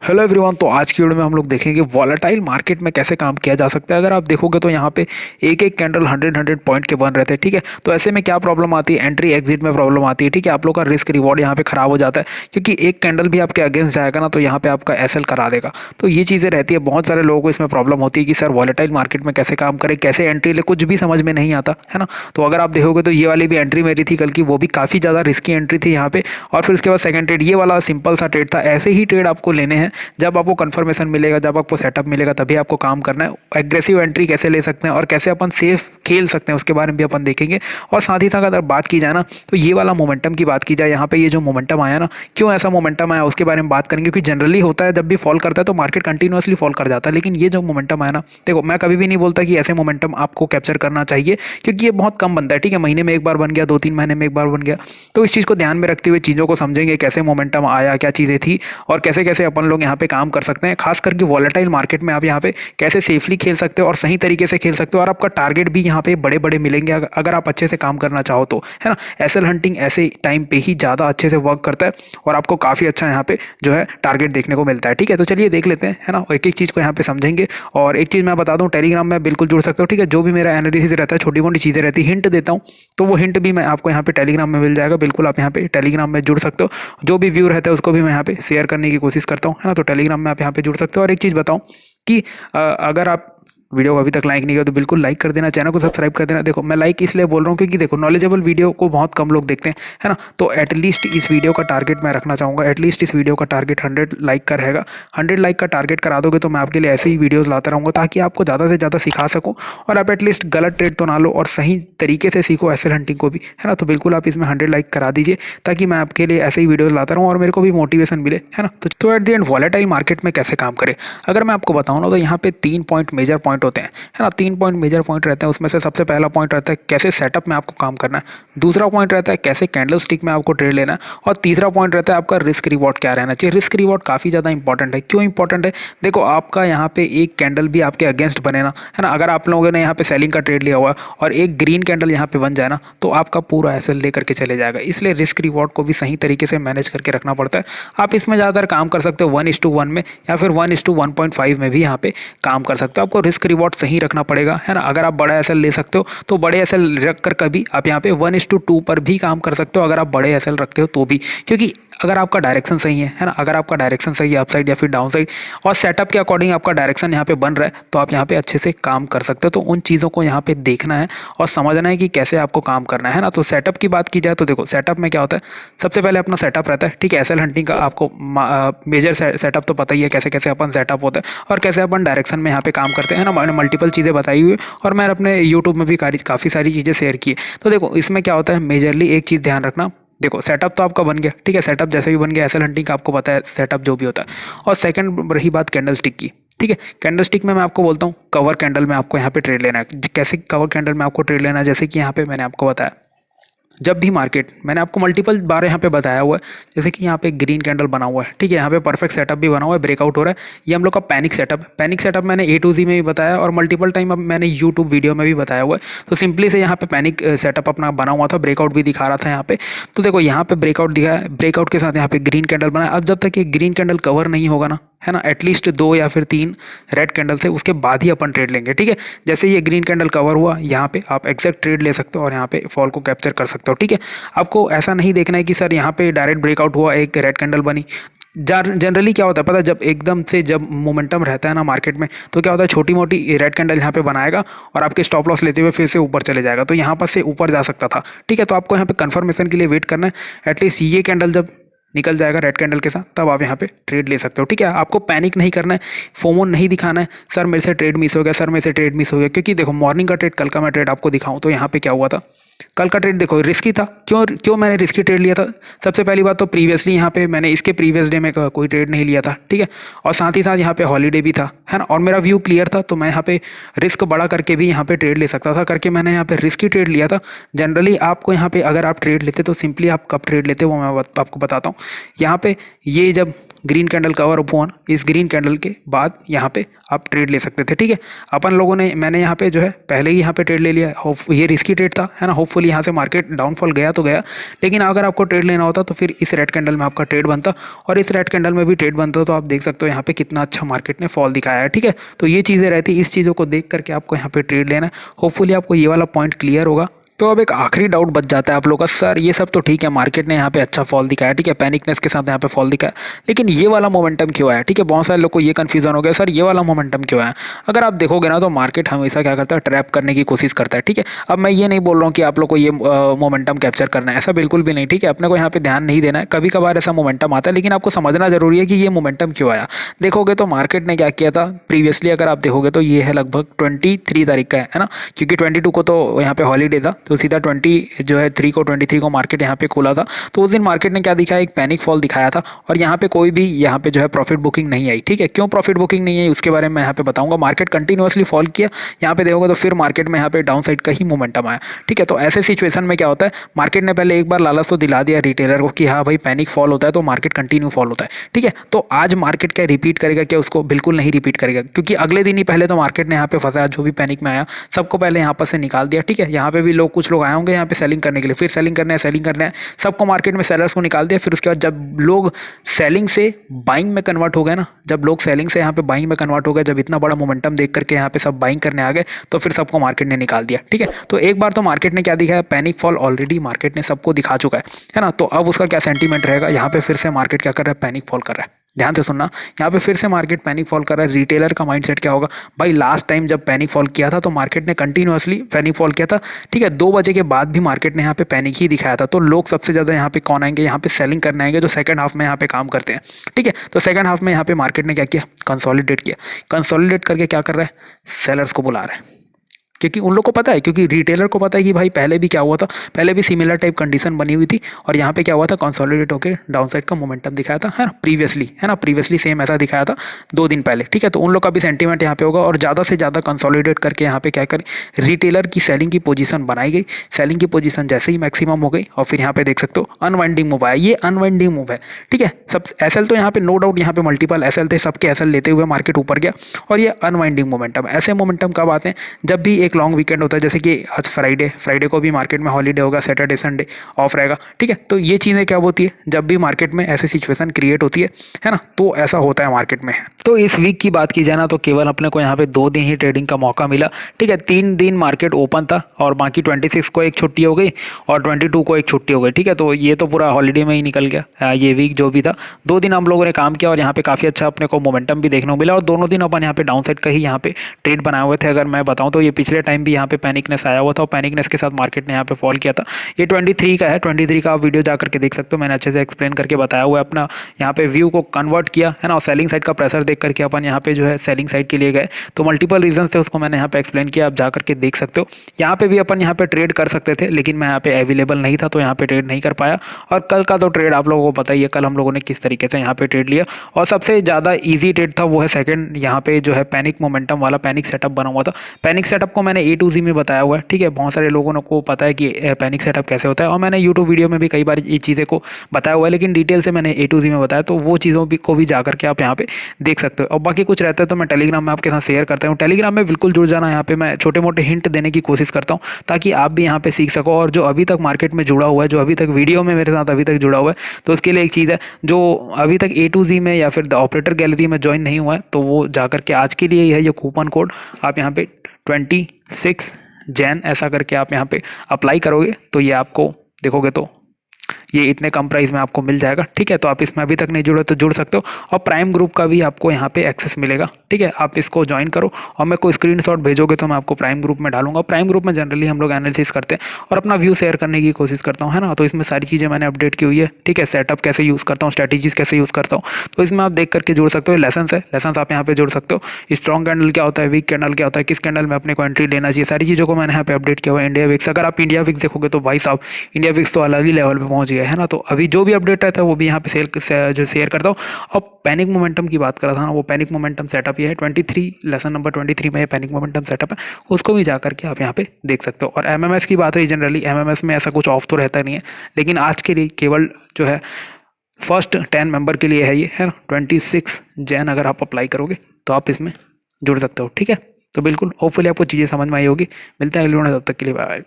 Hello everyone. तो आज की वीडियो में हम लोग देखेंगे वॉलेटाइल मार्केट में कैसे काम किया जा सकता है। अगर आप देखोगे तो यहाँ पे एक एक कैंडल 100 पॉइंट के बन रहे थे, ठीक है। तो ऐसे में क्या प्रॉब्लम आती है, एंट्री एग्जिट में प्रॉब्लम आती है, ठीक है। आप लोग का रिस्क रिवॉर्ड यहाँ पे खराब हो जाता है, क्योंकि एक कैंडल भी आपके अगेंस्ट जाएगा ना तो यहाँ पे आपका एसएल करा देगा। तो ये चीज़ें रहती है, बहुत सारे लोगों को इसमें प्रॉब्लम होती है कि सर वॉलेटाइल मार्केट में कैसे काम करें, कैसे एंट्री ले, कुछ भी समझ में नहीं आता है ना। तो अगर आप देखोगे तो ये वाली भी एंट्री मेरी थी कल की, वो भी काफ़ी ज़्यादा रिस्की एंट्री थी यहाँ पे। और फिर उसके बाद सेकंड ट्रेड, ये वाला सिंपल सा ट्रेड था। ऐसे ही ट्रेड आपको लेने हैं जब आपको कंफर्मेशन मिलेगा, जब आपको सेटअप मिलेगा, तभी आपको काम करना है। एग्रेसिव एंट्री कैसे ले सकते हैं और कैसे अपन सेफ खेल सकते हैं उसके बारे में भी अपन देखेंगे। और साथ ही साथ अगर बात की जाए ना तो ये वाला मोमेंटम की बात की जाए, यहाँ पे ये जो मोमेंटम आया ना, क्यों ऐसा मोमेंटम आया उसके बारे में बात करेंगे। क्योंकि जनरली होता है जब भी फॉल करता है तो मार्केट कंटिन्यूअसली फॉल कर जाता है, लेकिन ये जो मोमेंटम आया ना, देखो मैं कभी भी नहीं बोलता कि ऐसे मोमेंटम आपको कैप्चर करना चाहिए, क्योंकि ये बहुत कम बनता है, ठीक है। महीने में एक बार बन गया, 2-3 महीने में एक बार बन गया। तो इस चीज़ को ध्यान में रखते हुए चीज़ों को समझेंगे, कैसे मोमेंटम आया, क्या चीज़ें थी और कैसे कैसे अपन लोग यहाँ पे काम कर सकते हैं। खास करके वॉलेटाइल मार्केट में आप यहाँ पे कैसे सेफली खेल सकते हो और सही तरीके से खेल सकते हो, और आपका टारगेट भी यहाँ पे बड़े बड़े मिलेंगे अगर आप अच्छे से काम करना चाहो तो, है ना। एसएल हंटिंग ऐसे टाइम पे ही ज़्यादा अच्छे से वर्क करता है और आपको काफ़ी अच्छा यहाँ पे जो है टारगेट देखने को मिलता है, ठीक है। तो चलिए देख लेते हैं, है ना। एक एक चीज़ को यहाँ पे समझेंगे। और एक चीज़ मैं बता दूँ, टेलीग्राम में बिल्कुल जुड़ सकते हो, ठीक है। जो भी मेरा एनालिसिस रहता है, छोटी मोटी चीज़ें रहती है, हिंट देता हूँ, तो वो हिंट भी मैं आपको यहाँ पे टेलीग्राम में मिल जाएगा। बिल्कुल आप यहाँ पे टेलीग्राम में जुड़ सकते हो। जो भी व्यू रहता है उसको भी मैं यहाँ पे शेयर करने की कोशिश करता हूँ, है ना। तो टेलीग्राम में आप यहाँ पे जुड़ सकते हो। और एक चीज़ बताऊँ कि अगर आप वीडियो को अभी तक लाइक नहीं किया तो बिल्कुल लाइक कर देना, चैनल को सब्सक्राइब कर देना। देखो मैं लाइक इसलिए बोल रहा हूँ क्योंकि देखो नॉलेजेबल वीडियो को बहुत कम लोग देखते हैं, है ना। तो एटलीस्ट इस वीडियो का टारगेट मैं रखना चाहूँगा, एटलीस्ट इस वीडियो का टारगेट 100 लाइक का रहेगा। 100 लाइक का टारगेट करा दोगे तो मैं आपके लिए ऐसे ही वीडियोज़ लाता रहूँगा, ताकि आपको ज़्यादा से ज़्यादा सिखा सकूँ और आप एटलीस्ट गलत ट्रेड तो ना लो और सही तरीके से सीखो एसएल हंटिंग को भी, है ना। तो बिल्कुल आप इसमें 100 लाइक करा दीजिए, ताकि मैं आपके लिए ऐसे ही वीडियोज़ लाता रहूँ और मेरे को भी मोटिवेशन मिले, है ना। तो at the end volatile market में कैसे काम करें, अगर मैं आपको बताऊँ ना तो यहाँ पे 3 पॉइंट मेजर पॉइंट होते हैं, है ना। 3 पॉइंट मेजर पॉइंट रहते हैं। उसमें से सबसे पहला पॉइंट रहता है कैसे सेटअप में आपको काम करना है, दूसरा पॉइंट रहता है कैसे कैंडल स्टिक में आपको ट्रेड लेना है, और तीसरा पॉइंट रहता है आपका रिस्क रिवॉर्ड क्या रहना चाहिए। रिस्क रिवॉर्ड काफ़ी ज़्यादा इंपॉर्टेंट है। क्यों इंपॉर्टेंट है, देखो आपका यहाँ पे एक कैंडल भी आपके अगेंस्ट बने ना, है ना, अगर आप लोगों ने यहाँ पे सेलिंग का ट्रेड लिया हुआ है और एक ग्रीन कैंडल यहाँ पे बन जाए ना, तो आपका पूरा एसएल लेकर के चले जाएगा। इसलिए रिस्क रिवॉर्ड को भी सही तरीके से मैनेज करके रखना पड़ता है। आप इसमें ज़्यादातर काम कर सकते हो 1:1 में, या फिर 1:1.5 में भी यहाँ पे काम कर सकते हो। आपको रिस्क रिवॉर्ड सही रखना पड़ेगा, है ना। अगर आप बड़ा एसएल ले सकते हो तो बड़े एसएल रख कर कभी आप यहाँ पे 1:2 पर भी काम कर सकते हो, अगर आप बड़े एसएल रखते हो तो भी। क्योंकि अगर आपका डायरेक्शन सही है ना, अगर आपका डायरेक्शन सही है अप साइड या फिर डाउन साइड, और सेटअप के अकॉर्डिंग आपका डायरेक्शन यहाँ पे बन रहा है, तो आप यहाँ पे अच्छे से काम कर सकते हो। तो उन चीज़ों को यहाँ पे देखना है और समझना है कि कैसे आपको काम करना है ना। तो सेटअप की बात की जाए तो देखो सेटअप में क्या होता है, सबसे पहले अपना सेटअप रहता है, ठीक है। एसएल हंटिंग का आपको मेजर सेटअप तो पता ही है, कैसे कैसे अपन सेटअप होता है और कैसे अपन डायरेक्शन में यहाँ पे काम करते हैं ना। मैंने मल्टीपल चीज़ें बताई हुई है और मैंने अपने यूट्यूब में भी काफ़ी सारी चीज़ें शेयर की है। तो देखो इसमें क्या होता है, मेजरली एक चीज़ ध्यान रखना। देखो सेटअप तो आपका बन गया, ठीक है। सेटअप जैसे भी बन गया, एसएल हंटिंग का आपको पता है सेटअप जो भी होता है। और सेकंड रही बात कैंडल स्टिक की, ठीक है। कैंडल स्टिक में मैं आपको बोलता हूँ कवर कैंडल में आपको यहाँ पे ट्रेड लेना है। कैसे कवर कैंडल में आपको ट्रेड लेना है, जैसे कि यहाँ पे मैंने आपको बताया, जब भी मार्केट, मैंने आपको मल्टीपल बार यहाँ पे बताया हुआ है, जैसे कि यहाँ पे ग्रीन कैंडल बना हुआ है, ठीक है। यहाँ पे परफेक्ट सेटअप भी बना हुआ है, ब्रेकआउट हो रहा है, ये हम लोग का पैनिक सेटअप। पैनिक सेटअप मैंने A to Z में भी बताया और मल्टीपल टाइम अब मैंने यूट्यूब वीडियो में भी बताया हुआ है। तो सिंपली से यहाँ पे पैनिक सेटअप अपना बना हुआ था, ब्रेकआउट भी दिखा रहा था यहाँ पे। तो देखो यहाँ पे ब्रेकआउट दिखा है, ब्रेकआउट के साथ यहाँ पे ग्रीन कैंडल बना है। अब जब तक ये ग्रीन कैंडल कवर नहीं होगा ना, है ना, एटलीस्ट 2 या फिर 3 रेड कैंडल से, उसके बाद ही अपन ट्रेड लेंगे, ठीक है। जैसे ये ग्रीन कैंडल कवर हुआ, यहाँ पे आप एग्जैक्ट ट्रेड ले सकते हो और यहाँ पे फॉल को कैप्चर कर सकते हो, ठीक है। आपको ऐसा नहीं देखना है कि सर यहाँ पे डायरेक्ट ब्रेकआउट हुआ, एक रेड कैंडल बनी। जनरली क्या होता है पता है, जब एकदम से जब मोमेंटम रहता है ना मार्केट में, तो क्या होता है, छोटी मोटी रेड कैंडल यहाँ पे बनाएगा और आपके स्टॉप लॉस लेते हुए फिर से ऊपर चले जाएगा। तो यहाँ पर से ऊपर जा सकता था, ठीक है। तो आपको यहाँ पे कंफर्मेशन के लिए वेट करना है। एटलीस्ट ये कैंडल जब निकल जाएगा रेड कैंडल के साथ, तब आप यहाँ पे ट्रेड ले सकते हो, ठीक है। आपको पैनिक नहीं करना है, फोमो नहीं दिखाना है, सर मेरे से ट्रेड मिस हो गया, सर मेरे से ट्रेड मिस हो गया। क्योंकि देखो मॉर्निंग का ट्रेड, कल का मैं ट्रेड आपको दिखाऊं तो यहाँ पे क्या हुआ था, कल का ट्रेड देखो रिस्की था। क्यों क्यों मैंने रिस्की ट्रेड लिया था, सबसे पहली बात तो प्रीवियसली यहाँ पे मैंने इसके प्रीवियस डे में कोई ट्रेड नहीं लिया था, ठीक है। और साथ ही साथ यहाँ पे हॉलीडे भी था, है ना, और मेरा व्यू क्लियर था, तो मैं यहाँ पे रिस्क बड़ा करके भी यहाँ पे ट्रेड ले सकता था, करके मैंने यहाँ पे रिस्की ट्रेड लिया था। जनरली आपको यहाँ पे अगर आप ट्रेड लेते तो सिंपली आप कब ट्रेड लेते वो मैं आपको बताता हूँ। यहाँ पे ये जब ग्रीन कैंडल कवर ओपन, इस ग्रीन कैंडल के बाद यहाँ पे आप ट्रेड ले सकते थे, ठीक है। अपन लोगों ने, मैंने यहाँ पे जो है पहले ही यहाँ पे ट्रेड ले लिया, ये रिस्की ट्रेड था, है ना। होपफुली यहाँ से मार्केट डाउनफॉल गया तो गया, लेकिन अगर आपको ट्रेड लेना होता तो फिर इस रेड कैंडल में आपका ट्रेड बनता, और इस रेड कैंडल में भी ट्रेड बनता, तो आप देख सकते हो यहाँ पे कितना अच्छा मार्केट ने फॉल दिखाया है, ठीक है। तो ये चीज़ें रहती, इस चीज़ों को देख करके आपको यहाँ पे ट्रेड लेना है। होपफुली आपको ये वाला पॉइंट क्लियर होगा। तो अब एक आखिरी डाउट बच जाता है आप लोगों का, सर ये सब तो ठीक है, मार्केट ने यहाँ पे अच्छा फॉल दिखाया, ठीक है, पैनिकनेस के साथ यहाँ पे फॉल दिखाया, लेकिन ये वाला मोमेंटम क्यों आया, ठीक है। बहुत सारे लोग को ये कंफ्यूजन हो गया, सर ये वाला मोमेंटम क्यों आया। अगर आप देखोगे ना तो मार्केट हमेशा क्या करता है, ट्रैप करने की कोशिश करता है, ठीक है। अब मैं ये नहीं बोल रहा हूँ कि आप लोग को ये मोमेंटम कैप्चर करना है, ऐसा बिल्कुल भी नहीं, ठीक है। अपने को यहाँ पे ध्यान नहीं देना है, कभी कभार ऐसा मोमेंटम आता है, लेकिन आपको समझना जरूरी है कि ये मोमेंटम क्यों आया। देखोगे तो मार्केट ने क्या किया था प्रीवियसली, अगर आप देखोगे तो ये है लगभग 23 तारीख का है ना, क्योंकि 22 को तो यहाँ पे हॉलीडे था, तो सीधा 23 को मार्केट यहाँ पे खोला था। तो उस दिन मार्केट ने क्या दिखाया, एक पैनिक फॉल दिखाया था, और यहाँ पे कोई भी यहाँ पे जो है प्रॉफिट बुकिंग नहीं आई, ठीक है। क्यों प्रॉफिट बुकिंग नहीं आई उसके बारे में मैं यहाँ पे बताऊंगा। मार्केट कंटिन्यूअसली फॉल किया, यहाँ पे देखोगे तो फिर मार्केट में यहाँ पे डाउन साइड का ही मोमेंटम आया, ठीक है। तो ऐसे सिचुएशन में क्या होता है, मार्केट ने पहले एक बार लालच तो दिला दिया रिटेलर को कि हाँ भाई पैनिक फॉल होता है तो मार्केट कंटिन्यू फॉल होता है, ठीक है। तो आज मार्केट क्या रिपीट करेगा क्या, उसको बिल्कुल नहीं रिपीट करेगा, क्योंकि अगले दिन ही पहले तो मार्केट ने यहाँ पे फंसाया, जो भी पैनिक में आया सबको पहले यहाँ पर से निकाल दिया, ठीक है। यहाँ पे भी लोग, कुछ लोग आए होंगे यहाँ पे सेलिंग करने के लिए, फिर सेलिंग करना है, सबको मार्केट में सेलर्स को निकाल दिया। फिर उसके बाद जब लोग सेलिंग से बाइंग में कन्वर्ट हो गए ना, जब लोग सेलिंग से यहाँ पे बाइंग में कन्वर्ट हो गए, जब इतना बड़ा मोमेंटम देख करके यहाँ पे सब बाइंग करने आ गए, तो फिर सबको मार्केट ने निकाल दिया, ठीक है। तो एक बार तो मार्केट ने क्या दिखाया, पैनिक फॉल ऑलरेडी मार्केट ने सबको दिखा चुका है ना। तो अब उसका क्या सेंटीमेंट रहेगा, यहाँ पे फिर से मार्केट क्या कर रहा है, पैनिक फॉल कर रहा है। ध्यान से सुनना, यहाँ पे फिर से मार्केट पैनिक फॉल कर रहा है। रिटेलर का माइंडसेट क्या होगा, भाई लास्ट टाइम जब पैनिक फॉल किया था तो मार्केट ने कंटिन्यूअसली पैनिक फॉल किया था, ठीक है। 2 बजे के बाद भी मार्केट ने यहाँ पे पैनिक ही दिखाया था। तो लोग सबसे ज़्यादा यहाँ पे कौन आएंगे, यहाँ पे सेलिंग करने आएंगे, जो सेकंड हाफ में यहाँ पे काम करते हैं, ठीक है। तो सेकंड हाफ में यहाँ पे मार्केट ने क्या किया, कंसोलिडेट किया, कंसोलिडेट करके क्या कर रहा है, सेलर्स को बुला रहा है, क्योंकि उन लोग को पता है, क्योंकि रिटेलर को पता है कि भाई पहले भी क्या हुआ था, पहले भी सिमिलर टाइप कंडीशन बनी हुई थी, और यहाँ पे क्या हुआ था, कंसोलिडेट होकर डाउन साइड का मोमेंटम दिखाया था, है ना, प्रीवियसली, है ना, प्रीवियसली सेम ऐसा दिखाया था 2 दिन पहले, ठीक है। तो उन लोग का भी सेंटीमेंट यहाँ पे होगा, और ज़्यादा से ज़्यादा कंसोलिडेट करके यहाँ पे क्या करें, रिटेलर की सेलिंग की पोजीशन बनाई गई। सेलिंग की पोजीशन जैसे ही मैक्सिमम हो गई, और फिर यहाँ पे देख सकते हो अनवाइंडिंग मूव आया, ये अनवाइंडिंग मूव है, ठीक है। सब एसएल तो यहाँ पे नो डाउट, यहाँ पे मल्टीपल एसएल थे, सबके एसएल लेते हुए मार्केट ऊपर गया, और ये अनवाइंडिंग मोमेंटम। ऐसे मोमेंटम कब आते हैं, जब भी एक लॉन्ग वीकेंड होता है, जैसे कि आज फ्राइडे को भी मार्केट में हॉलीडे होगा, सैटरडे संडे ऑफ रहेगा, ठीक है। तो ये चीज़ें क्या होती है, जब भी मार्केट में ऐसी सिचुएशन क्रिएट होती है ना, तो ऐसा होता है मार्केट में। तो इस वीक की बात की जाए ना, तो केवल अपने को यहाँ पे 2 दिन ही ट्रेडिंग का मौका मिला, ठीक है। 3 दिन मार्केट ओपन था, और बाकी 26 को एक छुट्टी हो गई, और 22 को एक छुट्टी हो गई, ठीक है। तो ये तो पूरा हॉलीडे में ही निकल गया ये वीक जो भी था। 2 दिन हम लोगों ने काम किया, और यहाँ पे काफ़ी अच्छा अपने को मोमेंटम भी देखने को मिला, और दोनों दिन अपन यहाँ पे डाउन साइड का ही यहाँ पे ट्रेड बनाए हुए थे। अगर मैं बताऊँ तो ये पिछले टाइम भी यहाँ पे पैनिकनेस आया हुआ था, और पैनिकनेस के साथ मार्केट ने यहाँ पे फॉल किया था। ये 23 का है, 23 का आप वीडियो जा करके देख सकते हो, मैंने अच्छे से एक्सप्लेन करके बताया हुआ है। अपना यहाँ पे व्यू को कन्वर्ट किया है ना, और सेलिंग साइड का प्रेशर देख करके अपन यहाँ पे जो है सेलिंग साइड के लिए गए। तो मल्टीपल रीजन थे, उसको मैंने यहाँ पे एक्सप्लेन किया, आप जा करके देख सकते हो। यहाँ पे भी अपन यहाँ पे ट्रेड कर सकते थे, लेकिन मैं यहाँ पे अवेलेबल नहीं था, तो यहाँ पे ट्रेड नहीं कर पाया। और कल का तो ट्रेड आप लोगों को पता ही है, कल हम लोगों ने किस तरीके से यहाँ पे ट्रेड लिया, और सबसे ज़्यादा ईजी ट्रेड था वो है सेकंड, यहाँ पे जो है पैनिक मोमेंटम वाला पैनिक सेटअप बना हुआ था। पैनिक सेटअप को मैंने A to Z में बताया हुआ है, ठीक है। बहुत सारे लोगों को पता है कि पैनिक सेटअप कैसे होता है, और मैंने यूट्यूब वीडियो में भी कई बार ये चीज़ें को बताया हुआ है, लेकिन डिटेल से मैंने A to Z में बताया, तो वो चीज़ों को भी जा करके आप यहाँ पे देख सकते हो। और बाकी कुछ रहता है तो मैं टेलीग्राम में आपके साथ शेयर करता हूँ, टेलीग्राम में बिल्कुल जुड़ जाना। यहाँ पे मैं छोटे मोटे हिंट देने की कोशिश करता हूँ, ताकि आप भी यहाँ पे सीख सको। और जो अभी तक मार्केट में जुड़ा हुआ है, जो अभी तक वीडियो में मेरे साथ अभी तक जुड़ा हुआ है, तो उसके लिए एक चीज़ है, जो अभी तक A to Z में या फिर द ऑपरेटर गैलरी में ज्वाइन नहीं हुआ है, तो वो जा करके आज के लिए है ये कूपन कोड आप यहाँ पे 26 जैन ऐसा करके आप यहाँ पे अप्लाई करोगे, तो ये आपको देखोगे तो ये इतने कम प्राइस में आपको मिल जाएगा, ठीक है। तो आप इसमें अभी तक नहीं जुड़े तो जुड़ सकते हो, और प्राइम ग्रुप का भी आपको यहाँ पे एक्सेस मिलेगा, ठीक है। आप इसको ज्वाइन करो, और मैं कोई स्क्रीनशॉट भेजोगे तो मैं आपको प्राइम ग्रुप में डालूंगा। प्राइम ग्रुप में जनरली हम लोग एनालिसिस करते हैं और अपना व्यू शेयर करने की कोशिश करता हूँ, है ना। तो इसमें सारी चीज़ें मैंने अपडेट की हुई है, ठीक है। सेटअप कैसे यूज़ करता हूँ, स्ट्रैटेजीज कैसे यूज़ करता हूँ, तो इसमें आप देख करके जुड़ सकते हो। लेसन है, लेसन आप यहाँ पे जुड़ सकते हो। स्ट्रॉन्ग कैंडल क्या होता है, वीक कैंडल क्या होता है, किस कैंडल में अपने को एंट्री लेना चाहिए, सारी चीज़ों को मैंने यहाँ पे अपडेट किया हुआ है। इंडिया विक्स, अगर आप इंडिया विक्स देखोगे तो भाई साहब इंडिया विक्स तो अलग ही लेवल पे पहुंच गया है ना। तो अभी जो भी अपडेट रहता है वो भी यहाँ पे जो शेयर करता हूँ। और पैनिक मोमेंटम की बात कर रहा था ना, वो पैनिक मोमेंटम सेटअप ये है 23 लेसन नंबर 23 में पैनिक मोमेंटम सेटअप है, उसको भी जा करके आप यहाँ पे देख सकते हो। और एमएमएस की बात रही, जनरली एमएमएस में ऐसा कुछ ऑफ तो रहता नहीं है, लेकिन आज के लिए केवल जो है फर्स्ट 10 मेंबर के लिए है ये, है ना। 26 जैन अगर आप अप्लाई करोगे तो आप इसमें जुड़ सकते हो, ठीक है। तो बिल्कुल होपफुली आपको चीज़ें समझ में आई होगी। मिलते हैं अगले वीडियो में, तब तक के लिए बाय।